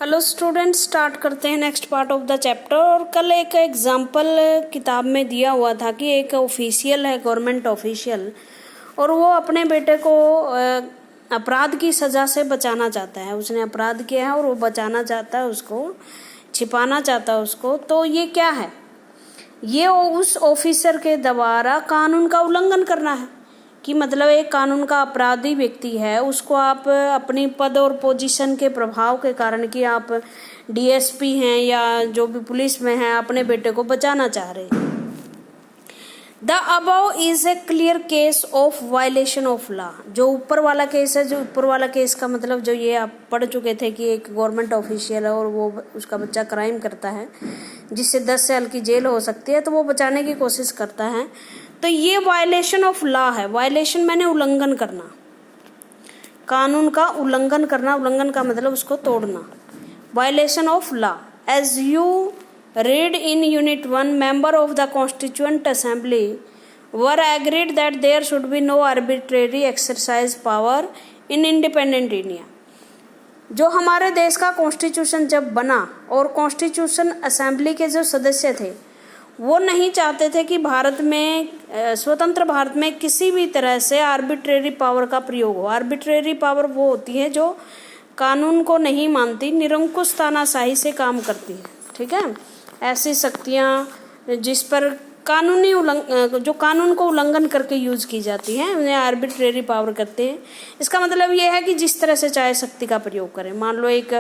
Hello student, start करते हैं next part of the chapter. और कल एक एग्जाम्पल किताब में दिया हुआ था कि एक ऑफिशियल है, गवर्नमेंट ऑफिशियल, और वो अपने बेटे को अपराध की सज़ा से बचाना चाहता है। उसने अपराध किया है और वो बचाना चाहता है, उसको छिपाना चाहता है उसको। तो ये क्या है? ये उस ऑफिसर के द्वारा कानून का उल्लंघन करना है। कि मतलब एक कानून का अपराधी व्यक्ति है, उसको आप अपनी पद और पोजीशन के प्रभाव के कारण कि आप डीएसपी हैं या जो भी पुलिस में हैं, अपने बेटे को बचाना चाह रहे हैं। The above is a clear case of violation of law. जो ऊपर वाला केस है, जो ऊपर वाला केस का मतलब जो ये आप पढ़ चुके थे कि एक गवर्नमेंट ऑफिशियल है और वो उसका बच्चा क्राइम करता है जिससे 10 साल की जेल हो सकती है, तो वो बचाने की कोशिश करता है। तो ये वायलेशन ऑफ लॉ है। वायलेशन मैंने उल्लंघन करना, कानून का उल्लंघन करना। उल्लंघन का मतलब उसको तोड़ना। Violation of law as you read in unit 1, member of the constituent assembly were agreed that there should be no arbitrary exercise power in independent India। जो हमारे देश का कॉन्स्टिट्यूशन जब बना और कॉन्स्टिट्यूशन असेंबली के जो सदस्य थे वो नहीं चाहते थे कि भारत में स्वतंत्र भारत में किसी भी तरह से आर्बिट्रेरी पावर का प्रयोग हो। आर्बिट्रेरी पावर वो होती है जो कानून को नहीं मानती, निरंकुश तानाशाही से काम करती है। ठीक है, ऐसी शक्तियाँ जिस पर जो कानून को उल्लंघन करके यूज की जाती हैं उन्हें आर्बिट्रेरी पावर कहते हैं। इसका मतलब ये है कि जिस तरह से चाहे शक्ति का प्रयोग करें। मान लो एक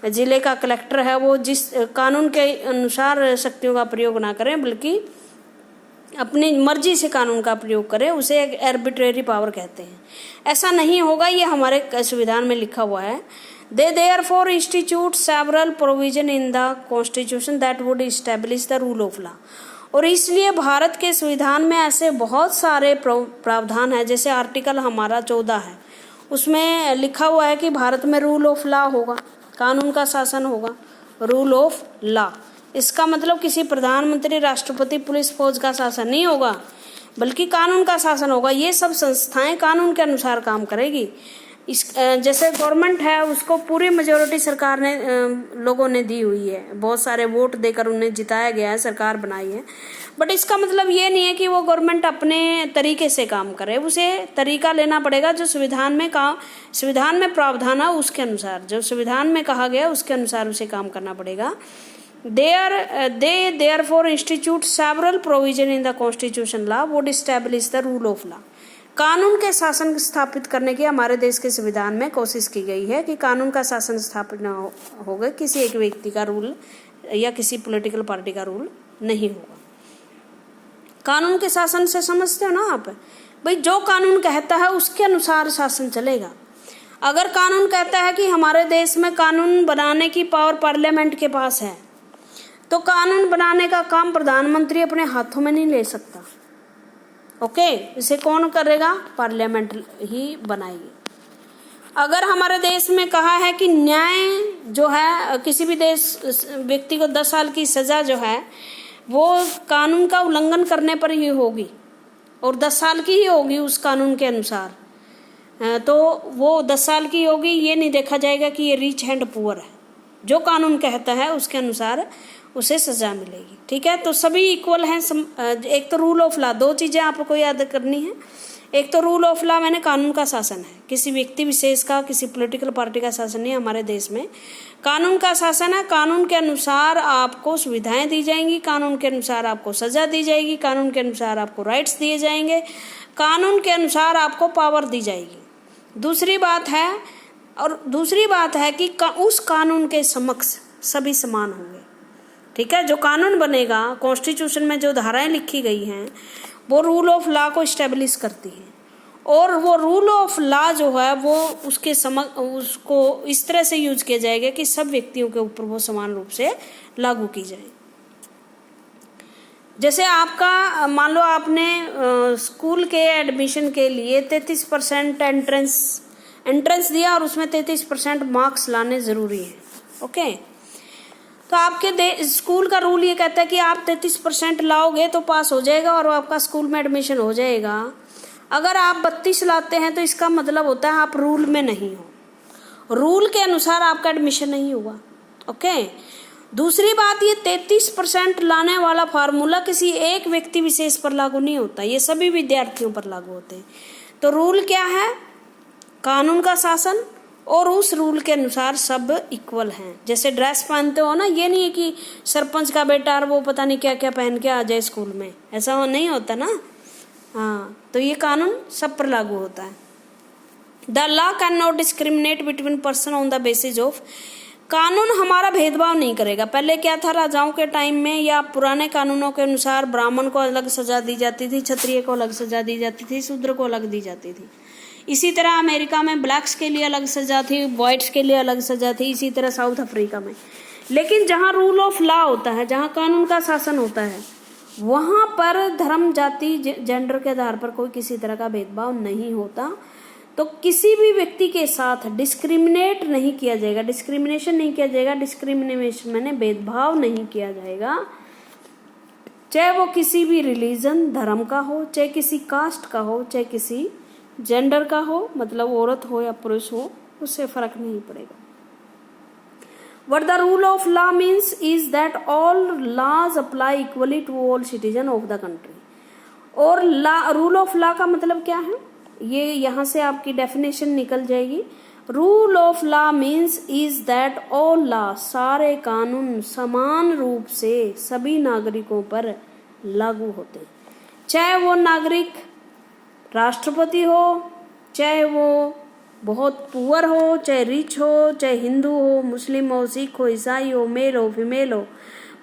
जिले का कलेक्टर है, वो जिस कानून के अनुसार शक्तियों का प्रयोग ना करें बल्कि अपनी मर्जी से कानून का प्रयोग करें, उसे एक आर्बिट्रेरी पावर कहते हैं। ऐसा नहीं होगा, ये हमारे संविधान में लिखा हुआ है। They therefore institute several provision in the Constitution that would establish the rule of law। और इसलिए भारत के संविधान में ऐसे बहुत सारे प्रावधान है, जैसे आर्टिकल हमारा 14 है, उसमें लिखा हुआ है कि भारत में रूल ऑफ लॉ होगा, कानून का शासन होगा, रूल ऑफ लॉ। इसका मतलब किसी प्रधानमंत्री, राष्ट्रपति, पुलिस, फौज का शासन नहीं होगा बल्कि कानून का शासन होगा। ये सब संस्थाएं कानून के अनुसार काम करेगी। इस जैसे गवर्नमेंट है उसको पूरी मेजोरिटी सरकार ने लोगों ने दी हुई है, बहुत सारे वोट देकर उन्हें जिताया गया है, सरकार बनाई है। बट इसका मतलब ये नहीं है कि वो गवर्नमेंट अपने तरीके से काम करे। उसे तरीका लेना पड़ेगा जो संविधान में प्रावधान है उसके अनुसार, जो संविधान में कहा गया उसके अनुसार उसे काम करना पड़ेगा। They therefore institute several provision in the constitution law would establish the rule of law। कानून के शासन स्थापित करने की हमारे देश के संविधान में कोशिश की गई है कि कानून का शासन स्थापित न होगा, किसी एक व्यक्ति का रूल या किसी पॉलिटिकल पार्टी का रूल नहीं होगा। कानून के शासन से समझते हो ना आप भाई, जो कानून कहता है उसके अनुसार शासन चलेगा। अगर कानून कहता है कि हमारे देश में कानून बनाने की पावर पार्लियामेंट के पास है, तो कानून बनाने का काम प्रधानमंत्री अपने हाथों में नहीं ले सकता। ओके, इसे कौन करेगा? पार्लियामेंट ही बनाएगी। अगर हमारे देश में कहा है कि न्याय जो है, किसी भी व्यक्ति को 10 साल की सजा जो है वो कानून का उल्लंघन करने पर ही होगी और 10 साल की ही होगी उस कानून के अनुसार, तो वो 10 साल की होगी। ये नहीं देखा जाएगा कि ये रिच एंड पुअर है। जो कानून कहता है उसके अनुसार उसे सजा मिलेगी। ठीक है, तो सभी इक्वल हैं। एक तो रूल ऑफ लॉ, दो चीजें आपको याद करनी है। एक तो रूल ऑफ लॉ मैंने कानून का शासन है, किसी व्यक्ति विशेष का, किसी पॉलिटिकल पार्टी का शासन नहीं। हमारे देश में कानून का शासन है। कानून के अनुसार आपको सुविधाएं दी जाएंगी, कानून के अनुसार आपको सजा दी जाएगी, कानून के अनुसार आपको राइट्स दिए जाएंगे, कानून के अनुसार आपको पावर दी जाएगी। दूसरी बात है कि उस कानून के समक्ष सभी समान होंगे। ठीक है, जो कानून बनेगा, कॉन्स्टिट्यूशन में जो धाराएं लिखी गई हैं वो रूल ऑफ लॉ को इस्टेब्लिश करती हैं, और वो रूल ऑफ लॉ जो है वो उसको इस तरह से यूज किया जाएगा कि सब व्यक्तियों के ऊपर वो समान रूप से लागू की जाए। जैसे आपका मान लो आपने स्कूल के एडमिशन के लिए 33% एंट्रेंस दिया और उसमें 33% मार्क्स लाने जरूरी है। ओके, तो आपके स्कूल का रूल ये कहता है कि आप 33% लाओगे तो पास हो जाएगा और आपका स्कूल में एडमिशन हो जाएगा। अगर आप 32 लाते हैं तो इसका मतलब होता है आप रूल में नहीं हो, रूल के अनुसार आपका एडमिशन नहीं हुआ। ओके। दूसरी बात, ये 33% लाने वाला फार्मूला किसी एक व्यक्ति विशेष पर लागू नहीं होता, ये सभी विद्यार्थियों पर लागू होते हैं। तो रूल क्या है? कानून का शासन, और उस रूल के अनुसार सब इक्वल हैं। जैसे ड्रेस पहनते हो ना, ये नहीं है कि सरपंच का बेटा और वो पता नहीं क्या क्या पहन के आ जाए स्कूल में, ऐसा नहीं होता ना। हाँ, तो ये कानून सब पर लागू होता है। The law can not discriminate between person on the basis of, कानून हमारा भेदभाव नहीं करेगा। पहले क्या था, राजाओं के टाइम में या पुराने कानूनों के अनुसार ब्राह्मण को अलग सजा दी जाती थी, क्षत्रिय को अलग सजा दी जाती थी, शूद्र को अलग दी जाती थी। इसी तरह अमेरिका में ब्लैक्स के लिए अलग सजा थी, व्हाइट्स के लिए अलग सजा थी, इसी तरह साउथ अफ्रीका में। लेकिन जहाँ रूल ऑफ लॉ होता है, जहाँ कानून का शासन होता है, वहाँ पर धर्म, जाति, जेंडर के आधार पर कोई किसी तरह का भेदभाव नहीं होता। तो किसी भी व्यक्ति के साथ डिस्क्रिमिनेट नहीं किया जाएगा, डिस्क्रिमिनेशन नहीं किया जाएगा। डिस्क्रिमिनेशन मैंने भेदभाव नहीं किया जाएगा, चाहे वो किसी भी रिलीजन, धर्म का हो, चाहे किसी कास्ट का हो, चाहे किसी जेंडर का हो, मतलब औरत हो या पुरुष हो, उससे फर्क नहीं पड़ेगा। What the rule of law means is that all laws apply equally to all citizens of the country. और रूल ऑफ लॉ का मतलब क्या है, ये यहाँ से आपकी डेफिनेशन निकल जाएगी। Rule of law means is that all law, सारे कानून समान रूप से सभी नागरिकों पर लागू होते हैं, चाहे वो नागरिक राष्ट्रपति हो, चाहे वो बहुत पुअर हो, चाहे रिच हो, चाहे हिंदू हो, मुस्लिम हो, सिख हो, ईसाई हो, मेल हो, फीमेल हो,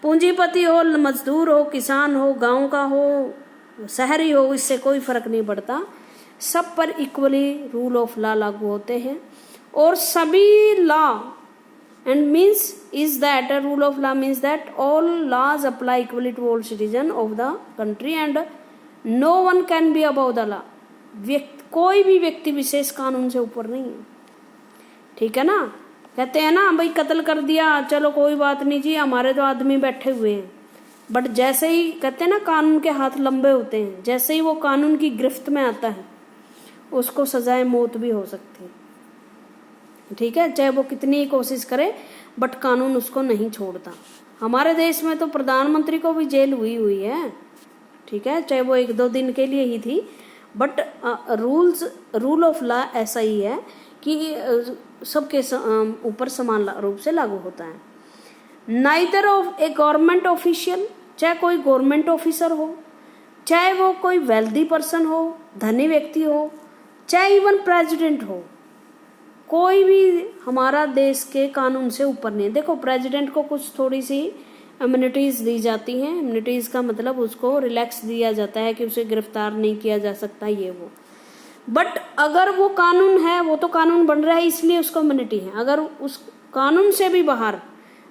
पूंजीपति हो, मजदूर हो, किसान हो, गांव का हो, शहरी हो, इससे कोई फर्क नहीं पड़ता। सब पर इक्वली रूल ऑफ लॉ लागू होते हैं। और सभी law and means is that rule of law means that all laws apply equally to all citizen of the country and no one can be above the law. कोई भी व्यक्ति विशेष कानून से ऊपर नहीं है, ठीक है ना। कहते हैं ना भाई कत्ल कर दिया, चलो कोई बात नहीं जी, हमारे तो आदमी बैठे हुए हैं, बट जैसे ही कहते हैं ना कानून के हाथ लंबे होते हैं, जैसे ही वो कानून की गिरफ्त में आता है उसको सजाए मौत भी हो सकती है, ठीक है, चाहे वो कितनी ही कोशिश करे, बट कानून उसको नहीं छोड़ता। हमारे देश में तो प्रधानमंत्री को भी जेल हुई है, ठीक है, चाहे वो 1-2 दिन के लिए ही थी, बट रूल ऑफ लॉ ऐसा ही है कि सबके ऊपर समान रूप से लागू होता है। Neither of A government official, चाहे कोई गवर्नमेंट ऑफिसर हो, चाहे वो कोई वेल्दी पर्सन हो, धनी व्यक्ति हो, चाहे इवन प्रेसिडेंट हो, कोई भी हमारा देश के कानून से ऊपर नहीं है। देखो प्रेसिडेंट को कुछ थोड़ी सी इम्यूनिटीज दी जाती हैं, इम्यूनिटीज का मतलब उसको रिलैक्स दिया जाता है कि उसे गिरफ्तार नहीं किया जा सकता, ये वो, बट अगर वो कानून है, वो तो कानून बन रहा है इसलिए उसको इम्यूनिटी है। अगर उस कानून से भी बाहर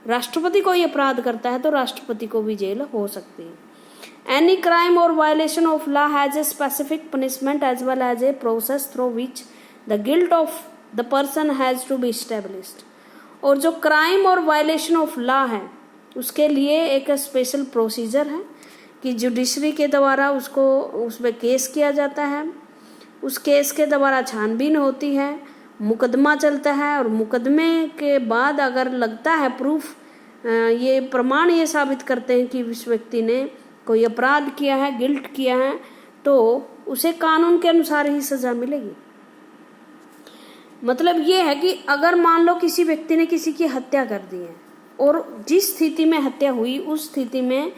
राष्ट्रपति कोई अपराध करता है तो राष्ट्रपति को भी जेल हो सकती है। एनी क्राइम और violation of law has a specific punishment as well as a process through which the guilt of the person has to be established. और जो क्राइम और वायलेशन ऑफ लॉ है उसके लिए एक स्पेशल प्रोसीजर है कि जुडिशरी के द्वारा उसको उसमें केस किया जाता है, उस केस के द्वारा छानबीन होती है, मुकदमा चलता है, और मुकदमे के बाद अगर लगता है प्रूफ, ये प्रमाण ये साबित करते हैं कि उस व्यक्ति ने कोई अपराध किया है, गिल्ट किया है, तो उसे कानून के अनुसार ही सजा मिलेगी। मतलब ये है कि अगर मान लो किसी व्यक्ति ने किसी की हत्या कर दी है और जिस स्थिति में हत्या हुई उस स्थिति में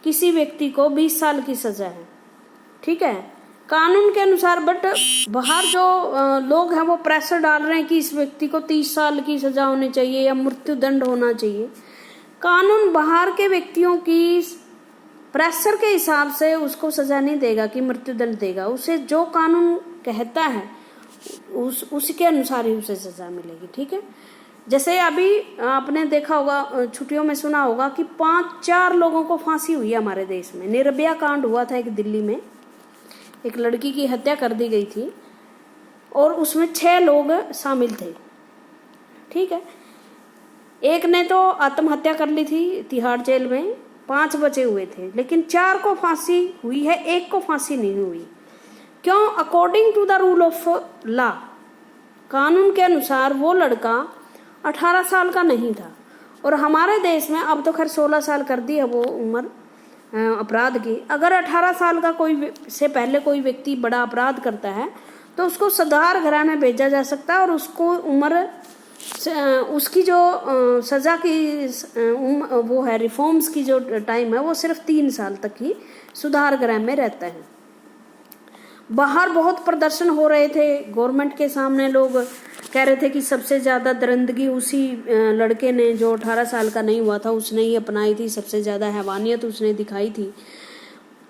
किसी व्यक्ति को 20 साल की सजा है, ठीक है, कानून के अनुसार, बट बाहर जो लोग हैं वो प्रेशर डाल रहे हैं कि इस व्यक्ति को 30 साल की सजा होनी चाहिए या मृत्यु दंड होना चाहिए। कानून बाहर के व्यक्तियों की प्रेशर के हिसाब से उसको सजा नहीं देगा कि मृत्यु दंड देगा, उसे जो कानून कहता है उसके अनुसार ही उसे सजा मिलेगी, ठीक है। जैसे अभी आपने देखा होगा, छुट्टियों में सुना होगा कि 5-4 लोगों को फांसी हुई है हमारे देश में। निर्भया कांड हुआ था एक दिल्ली में, एक लड़की की हत्या कर दी गई थी और उसमें 6 लोग शामिल थे, ठीक है। एक ने तो आत्महत्या कर ली थी तिहाड़ जेल में, 5 बचे हुए थे, लेकिन 4 को फांसी हुई है, 1 को फांसी नहीं हुई। क्यों? According to the rule of law, कानून के अनुसार वो लड़का 18 साल का नहीं था और हमारे देश में अब तो खैर 16 साल कर दी है वो उम्र अपराध की। अगर 18 साल का कोई से पहले कोई व्यक्ति बड़ा अपराध करता है तो उसको सुधार गृह में भेजा जा सकता है, और उसको उम्र उसकी जो सज़ा की वो है, रिफॉर्म्स की जो टाइम है वो सिर्फ 3 साल तक ही सुधार गृह में रहता है। बाहर बहुत प्रदर्शन हो रहे थे गवर्नमेंट के सामने, लोग कह रहे थे कि सबसे ज़्यादा दरिंदगी उसी लड़के ने जो 18 साल का नहीं हुआ था उसने ही अपनाई थी, सबसे ज़्यादा हैवानियत उसने दिखाई थी,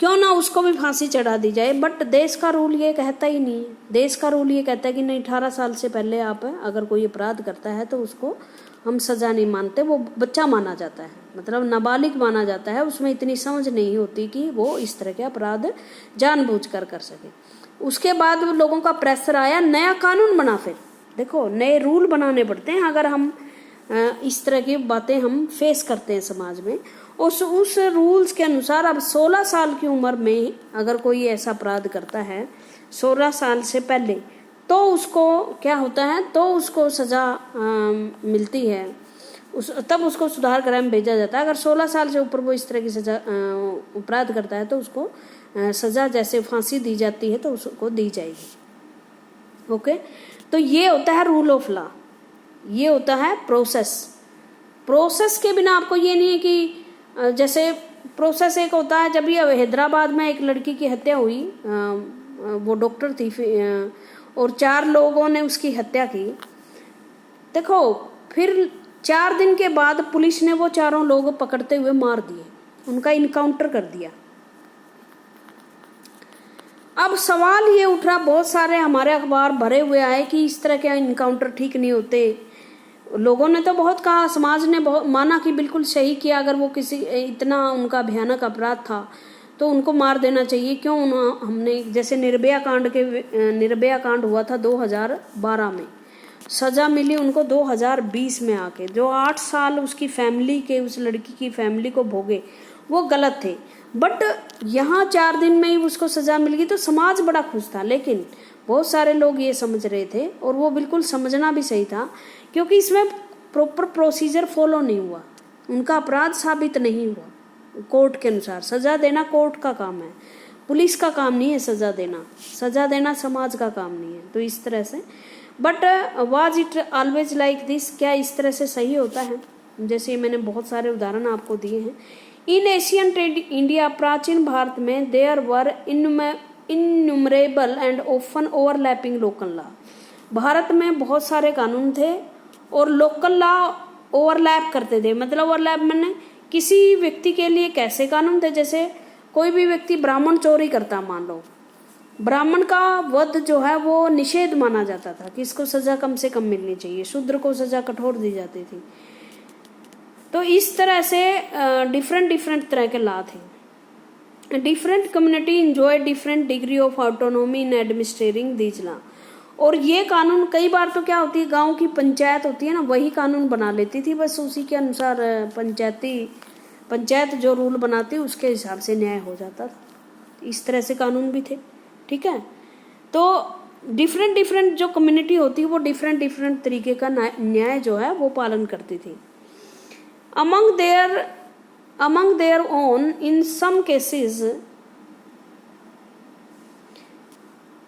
क्यों ना उसको भी फांसी चढ़ा दी जाए। बट देश का रूल ये कहता ही नहीं है। देश का रूल ये कहता है कि नहीं, 18 साल से पहले आप अगर कोई अपराध करता है तो उसको हम सज़ा नहीं मानते, वो बच्चा माना जाता है, मतलब नाबालिग माना जाता है, उसमें इतनी समझ नहीं होती कि वो इस तरह के अपराध जानबूझकर कर सके। उसके बाद लोगों का प्रेशर आया, नया कानून बना, फिर देखो नए रूल बनाने पड़ते हैं अगर हम इस तरह की बातें हम फेस करते हैं समाज में। उस रूल्स के अनुसार अब 16 साल की उम्र में अगर कोई ऐसा अपराध करता है 16 साल से पहले, तो उसको क्या होता है, तो उसको सज़ा मिलती है, तब उसको सुधार गृह में भेजा जाता है। अगर 16 साल से ऊपर वो इस तरह की सज़ा अपराध करता है तो उसको सज़ा जैसे फांसी दी जाती है तो उसको दी जाएगी। ओके, तो ये होता है रूल ऑफ लॉ, ये होता है प्रोसेस के बिना आपको ये नहीं है कि जैसे प्रोसेस एक होता है, जब ये हैदराबाद में एक लड़की की हत्या हुई, वो डॉक्टर थी और 4 लोगों ने उसकी हत्या की। देखो फिर 4 दिन के बाद पुलिस ने वो 4 लोग पकड़ते हुए मार दिए, उनका इनकाउंटर कर दिया। अब सवाल ये उठ रहा, बहुत सारे हमारे अखबार भरे हुए आए कि इस तरह के इनकाउंटर ठीक नहीं होते। लोगों ने तो बहुत कहा, समाज ने बहुत माना कि बिल्कुल सही किया, अगर वो किसी इतना उनका भयानक अपराध था तो उनको मार देना चाहिए। क्यों हमने, जैसे निर्भया कांड हुआ था 2012 में, सज़ा मिली उनको 2020 में आके, जो 8 साल उसकी फैमिली के, उस लड़की की फैमिली को भोगे, वो गलत थे। बट यहाँ 4 दिन में ही उसको सज़ा मिल गई तो समाज बड़ा खुश था। लेकिन बहुत सारे लोग ये समझ रहे थे, और वो बिल्कुल समझना भी सही था, क्योंकि इसमें प्रॉपर प्रोसीजर फॉलो नहीं हुआ, उनका अपराध साबित नहीं हुआ कोर्ट के अनुसार। सज़ा देना कोर्ट का काम है, पुलिस का काम नहीं है सज़ा देना समाज का काम नहीं है। तो इस तरह से, but was it always like this, क्या इस तरह से सही होता है? जैसे मैंने बहुत सारे उदाहरण आपको दिए हैं। इन एशियंट इंडिया, प्राचीन भारत में, there were innumerable and often overlapping local law. भारत में बहुत सारे कानून थे और लोकल लॉ ओवरलैप करते थे। मतलब ओवरलैप मैंने किसी व्यक्ति के लिए कैसे कानून थे, जैसे कोई भी व्यक्ति ब्राह्मण चोरी करता, मान लो, ब्राह्मण का वध जो है वो निषेध माना जाता था कि इसको सज़ा कम से कम मिलनी चाहिए, शूद्र को सज़ा कठोर दी जाती थी। तो इस तरह से डिफरेंट तरह के लॉ थे। Different community enjoy different degree of autonomy in administrating these law. और ये कानून कई बार तो क्या होती है, गांव की पंचायत होती है ना, वही कानून बना लेती थी, बस उसी के अनुसार पंचायत जो रूल बनाती उसके हिसाब से न्याय हो जाता था। इस तरह से कानून भी थे, ठीक है। तो डिफरेंट जो कम्युनिटी होती है वो डिफरेंट तरीके का न्याय जो है वो पालन करती थी। among their own, in some cases,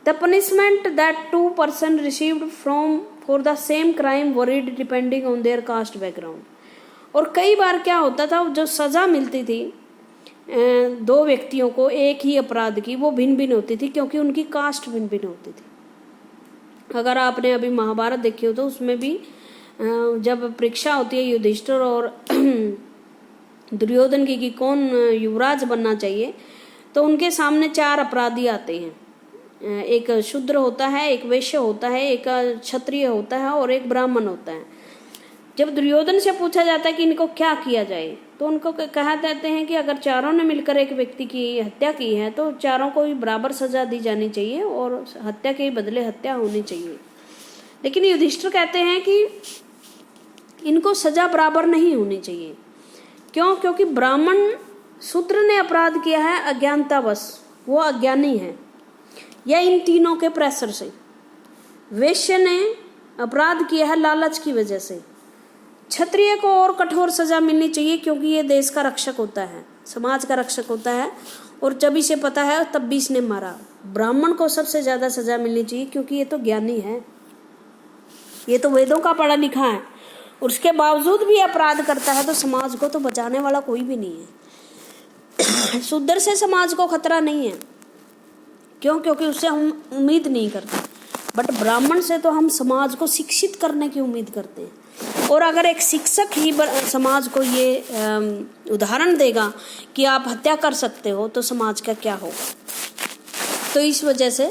the punishment that 2 persons received for the same crime varied depending on their caste background. और कई बार क्या होता था, जो सज़ा मिलती थी 2 व्यक्तियों को एक ही अपराध की, वो भिन्न होती थी क्योंकि उनकी कास्ट भिन्न होती थी। अगर आपने अभी महाभारत देखी हो तो उसमें भी जब परीक्षा होती है युधिष्ठिर और दुर्योधन की कि कौन युवराज बनना चाहिए, तो उनके सामने 4 अपराधी आते हैं। एक शूद्र होता है, एक वैश्य होता है, एक क्षत्रिय होता है और एक ब्राह्मण होता है। जब दुर्योधन से पूछा जाता है कि इनको क्या किया जाए, तो उनको कहा जाते हैं कि अगर चारों ने मिलकर एक व्यक्ति की हत्या की है तो चारों को ही बराबर सजा दी जानी चाहिए और हत्या के बदले हत्या होनी चाहिए। लेकिन युधिष्ठिर कहते हैं कि इनको सजा बराबर नहीं होनी चाहिए। क्यों? क्योंकि ब्राह्मण शूद्र ने अपराध किया है अज्ञानतावश, वो अज्ञानी है, या इन तीनों के प्रेशर से। वैश्य ने अपराध किया है लालच की वजह से, क्षत्रिय को और कठोर सजा मिलनी चाहिए क्योंकि ये देश का रक्षक होता है, समाज का रक्षक होता है, और जब इसे पता है तब भी इसने मारा। ब्राह्मण को सबसे ज्यादा सजा मिलनी चाहिए क्योंकि ये तो ज्ञानी है, ये तो वेदों का पढ़ा लिखा है, और उसके बावजूद भी अपराध करता है तो समाज को तो बचाने वाला कोई भी नहीं है। शूद्र से समाज को खतरा नहीं है, क्यों? क्योंकि उससे हम उम्मीद नहीं करते, बट ब्राह्मण से तो हम समाज को शिक्षित करने की उम्मीद करते हैं। और अगर एक शिक्षक ही समाज को ये उदाहरण देगा कि आप हत्या कर सकते हो तो समाज का क्या होगा। तो इस वजह से,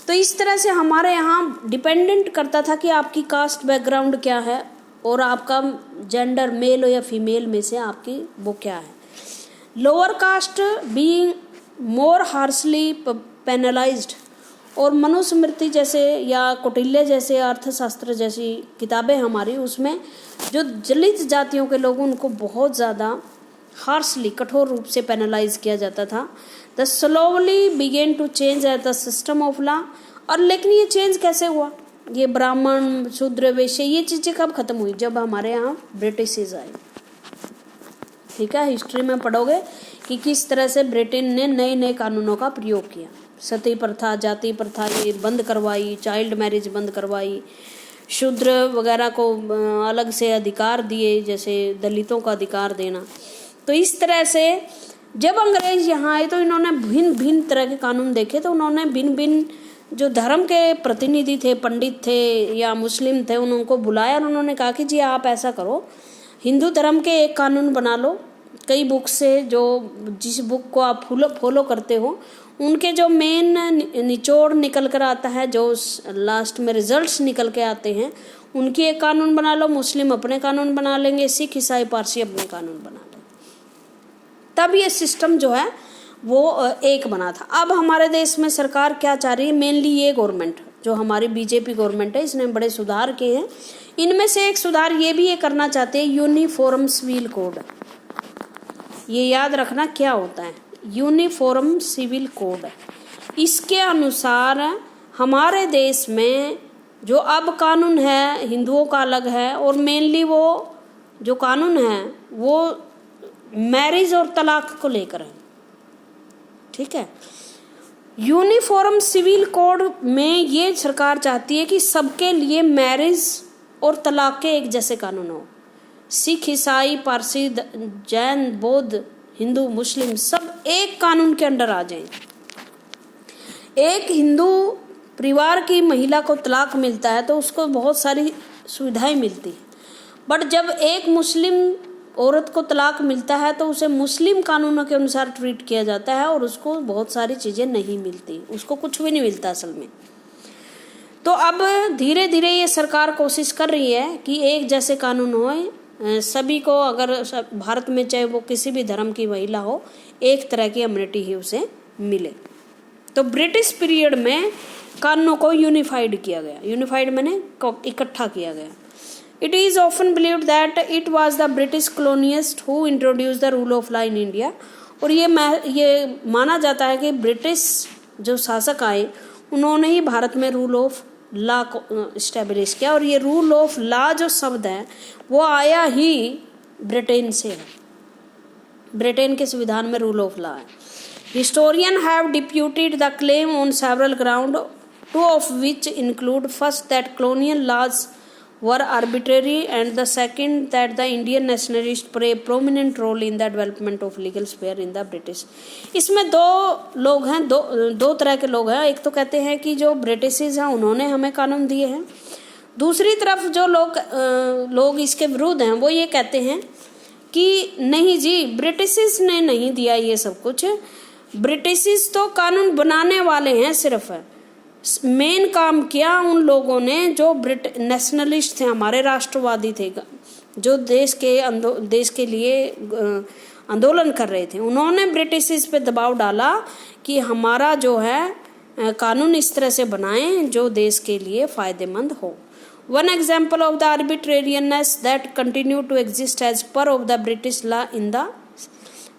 तो इस तरह से हमारे यहाँ डिपेंडेंट करता था कि आपकी कास्ट बैकग्राउंड क्या है और आपका जेंडर मेल हो या फीमेल में से आपकी वो क्या है। Lower caste being more harshly penalised, और मनुस्मृति जैसे या कौटिल्य जैसे अर्थशास्त्र जैसी किताबें हमारी, उसमें जो दलित जातियों के लोग उनको बहुत ज़्यादा हार्शली कठोर रूप से पेनलाइज किया जाता था। The slowly began to change at the system of law. और लेकिन ये चेंज कैसे हुआ? ये ब्राह्मण शूद्र वैश्य ये चीज़ें कब खत्म हुई? जब हमारे यहाँ ब्रिटिश आए। ठीक है, हिस्ट्री में पढ़ोगे कि किस तरह से ब्रिटेन ने नए नए कानूनों का प्रयोग किया। सती प्रथा, जाति प्रथा ये बंद करवाई, चाइल्ड मैरिज बंद करवाई, शूद्र वगैरह को अलग से अधिकार दिए, जैसे दलितों का अधिकार देना। तो इस तरह से जब अंग्रेज यहाँ आए तो इन्होंने भिन्न भिन्न तरह के कानून देखे, तो उन्होंने भिन्न भिन्न जो धर्म के प्रतिनिधि थे, पंडित थे या मुस्लिम थे, उनको बुलाया और उन्होंने कहा कि जी आप ऐसा करो, हिंदू धर्म के एक कानून बना लो, कई बुक से जो जिस बुक को आप फॉलो करते हो उनके जो मेन निचोड़ निकल कर आता है, जो लास्ट में रिजल्ट्स निकल के आते हैं, उनकी एक कानून बना लो। मुस्लिम अपने कानून बना लेंगे, सिख ईसाई पारसी अपने कानून बना लेंगे। तब ये सिस्टम जो है वो एक बना था। अब हमारे देश में सरकार क्या चाह रही है? मेनली ये गवर्नमेंट जो हमारी बीजेपी गवर्नमेंट है, इसने बड़े सुधार किए हैं। इनमें से एक सुधार ये भी ये करना चाहते हैं, यूनिफॉर्म सिविल कोड। ये याद रखना क्या होता है, यूनिफॉर्म सिविल कोड। इसके अनुसार हमारे देश में जो अब कानून है हिंदुओं का अलग है, और मेनली वो जो कानून है वो मैरिज और तलाक को लेकर है। ठीक है, यूनिफॉर्म सिविल कोड में ये सरकार चाहती है कि सबके लिए मैरिज और तलाक के एक जैसे कानून हो। सिख ईसाई पारसी जैन बौद्ध हिंदू मुस्लिम सब एक कानून के अंडर आ जाएं। एक हिंदू परिवार की महिला को तलाक मिलता है तो उसको बहुत सारी सुविधाएं मिलती है, बट जब एक मुस्लिम औरत को तलाक मिलता है तो उसे मुस्लिम कानूनों के अनुसार ट्रीट किया जाता है और उसको बहुत सारी चीज़ें नहीं मिलती, उसको कुछ भी नहीं मिलता असल में। तो अब धीरे धीरे ये सरकार कोशिश कर रही है कि एक जैसे कानून होए सभी को, अगर भारत में चाहे वो किसी भी धर्म की महिला हो, एक तरह की इम्यूनिटी ही उसे मिले। तो ब्रिटिश पीरियड में कानूनों को यूनिफाइड किया गया। यूनिफाइड मैंने इकट्ठा किया गया। It is often believed that it was the British colonialist who introduce the rule of law in India. और ये माना जाता है कि ब्रिटिश जो शासक आए उन्होंने ही भारत में रूल ऑफ लॉ को इस्टेब्लिश किया। और ये रूल ऑफ लॉ जो शब्द है वो आया ही ब्रिटेन से है। ब्रिटेन के संविधान में रूल ऑफ लॉ है। Historian have deputed the claim on several ground, two of which include first that colonial laws were arbitrary and the second that the Indian nationalists play a prominent role in the development of legal sphere in the British। इसमें दो लोग हैं, दो तरह के लोग हैं। एक तो कहते हैं कि जो ब्रिटिशर्स हैं उन्होंने हमें कानून दिए हैं। दूसरी तरफ जो लोग इसके विरुद्ध हैं वो ये कहते हैं कि नहीं जी, ब्रिटिशर्स ने नहीं दिया ये सब कुछ, ब्रिटिशर्स तो कानून बनाने वाले हैं, सिर्फ है मेन काम किया उन लोगों ने जो नेशनलिस्ट थे, हमारे राष्ट्रवादी थे, जो देश के लिए आंदोलन कर रहे थे। उन्होंने ब्रिटिशर्स पे दबाव डाला कि हमारा जो है कानून इस तरह से बनाएं जो देश के लिए फायदेमंद हो। One example of the arbitrariness that continued to exist as per of the British law in the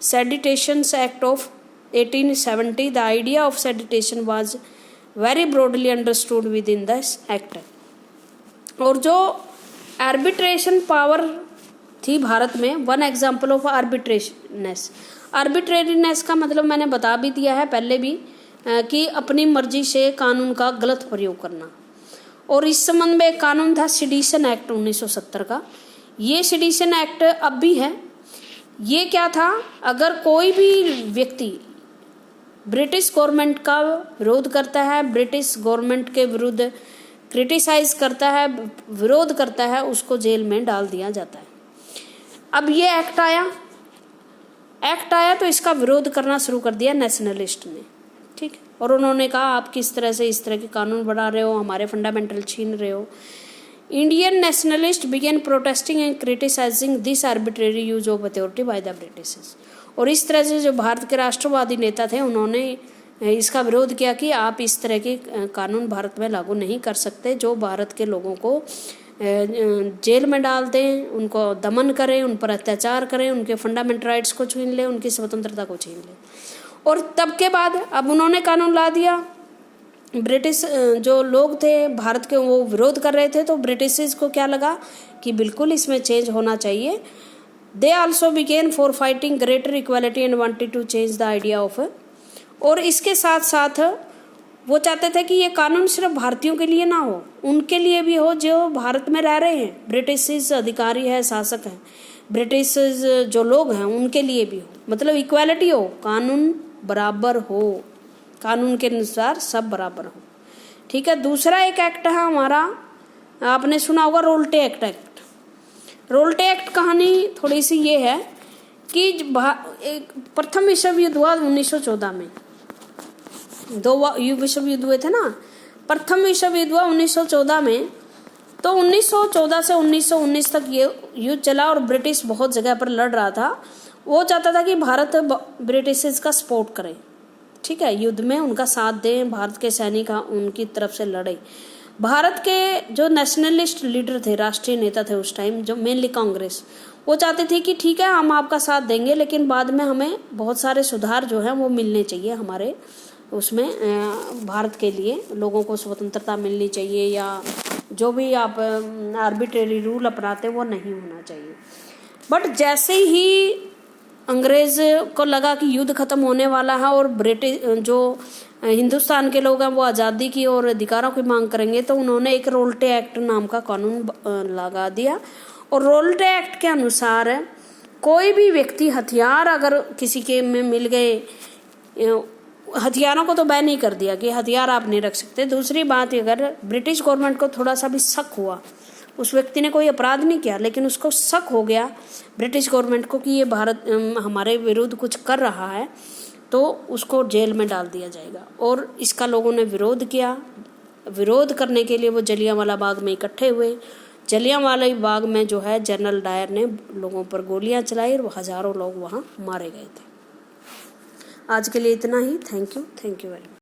Sedition Act of 1870, the idea of sedition was very broadly understood within this act। और जो arbitration power थी भारत में। One example of arbitrariness. Arbitrariness का मतलब मैंने बता भी दिया है पहले भी कि अपनी मर्जी से कानून का गलत प्रयोग करना। और इस संबंध में एक कानून था सेडिशन एक्ट 1970 का। ये सेडिशन एक्ट अब भी है। ये क्या था, अगर कोई भी व्यक्ति ब्रिटिश गवर्नमेंट का विरोध करता है, ब्रिटिश गवर्नमेंट के विरुद्ध क्रिटिसाइज करता है, विरोध करता है, उसको जेल में डाल दिया जाता है। अब ये एक्ट आया तो इसका विरोध करना शुरू कर दिया नेशनलिस्ट ने, ठीक है। और उन्होंने कहा आप किस तरह से इस तरह के कानून बना रहे हो, हमारे फंडामेंटल छीन रहे हो। Indian nationalist began protesting and criticising this arbitrary use of authority by the British. और इस तरह से जो भारत के राष्ट्रवादी नेता थे उन्होंने इसका विरोध किया कि आप इस तरह के कानून भारत में लागू नहीं कर सकते जो भारत के लोगों को जेल में डाल दें, उनको दमन करें, उन पर अत्याचार करें, उनके फंडामेंटल राइट्स को छीन लें, उनकी स्वतंत्रता को छीन लें। और तब के बाद अब उन्होंने कानून ला दिया। ब्रिटिश जो लोग थे भारत के वो विरोध कर रहे थे, तो ब्रिटिश को क्या लगा कि बिल्कुल इसमें चेंज होना चाहिए। They also began for fighting greater equality and wanted to change the idea of. और इसके साथ साथ वो चाहते थे कि ये कानून सिर्फ भारतीयों के लिए ना हो, उनके लिए भी हो जो भारत में रह रहे हैं, ब्रिटिश अधिकारी है, शासक हैं, ब्रिटिश जो लोग हैं उनके लिए भी हो, मतलब इक्वालिटी हो, कानून बराबर हो, कानून के अनुसार सब बराबर हो, ठीक है। दूसरा एक एक्ट है हमारा, आपने सुना होगा रोल्टे एक्ट। रोल्टे एक्ट कहानी थोड़ी सी ये है कि प्रथम विश्व युद्ध हुआ 1914 में। 2 विश्व युद्ध हुए थे ना। प्रथम विश्व युद्ध हुआ 1914 में। तो 1914 से 1919 तक ये युद्ध चला और ब्रिटिश बहुत जगह पर लड़ रहा था। वो चाहता था कि भारत ब्रिटिश का सपोर्ट करे, ठीक है, युद्ध में उनका साथ दें, भारत के सैनिक उनकी तरफ से लड़े। भारत के जो नेशनलिस्ट लीडर थे, राष्ट्रीय नेता थे उस टाइम, जो मेनली कांग्रेस, वो चाहते थे कि ठीक है हम आपका साथ देंगे लेकिन बाद में हमें बहुत सारे सुधार जो है वो मिलने चाहिए हमारे उसमें, भारत के लिए लोगों को स्वतंत्रता मिलनी चाहिए, या जो भी आप आर्बिट्रेरी रूल अपनाते वो नहीं होना चाहिए। बट जैसे ही अंग्रेज को लगा कि युद्ध खत्म होने वाला है और ब्रिटिश जो हिंदुस्तान के लोग हैं वो आज़ादी की और अधिकारों की मांग करेंगे, तो उन्होंने एक रोल्टे एक्ट नाम का कानून लगा दिया। और रोल्टे एक्ट के अनुसार कोई भी व्यक्ति हथियार अगर किसी के में मिल गए, हथियारों को तो बैन नहीं कर दिया कि हथियार आप नहीं रख सकते। दूसरी बात, अगर ब्रिटिश गवर्नमेंट को थोड़ा सा भी शक हुआ, उस व्यक्ति ने कोई अपराध नहीं किया लेकिन उसको शक हो गया ब्रिटिश गवर्नमेंट को कि ये भारत हमारे विरुद्ध कुछ कर रहा है, तो उसको जेल में डाल दिया जाएगा। और इसका लोगों ने विरोध किया। विरोध करने के लिए वो जलियांवाला बाग में इकट्ठे हुए। जलियांवाला बाग में जो है जनरल डायर ने लोगों पर गोलियां चलाई और हजारों लोग वहाँ मारे गए थे। आज के लिए इतना ही। Thank you very much.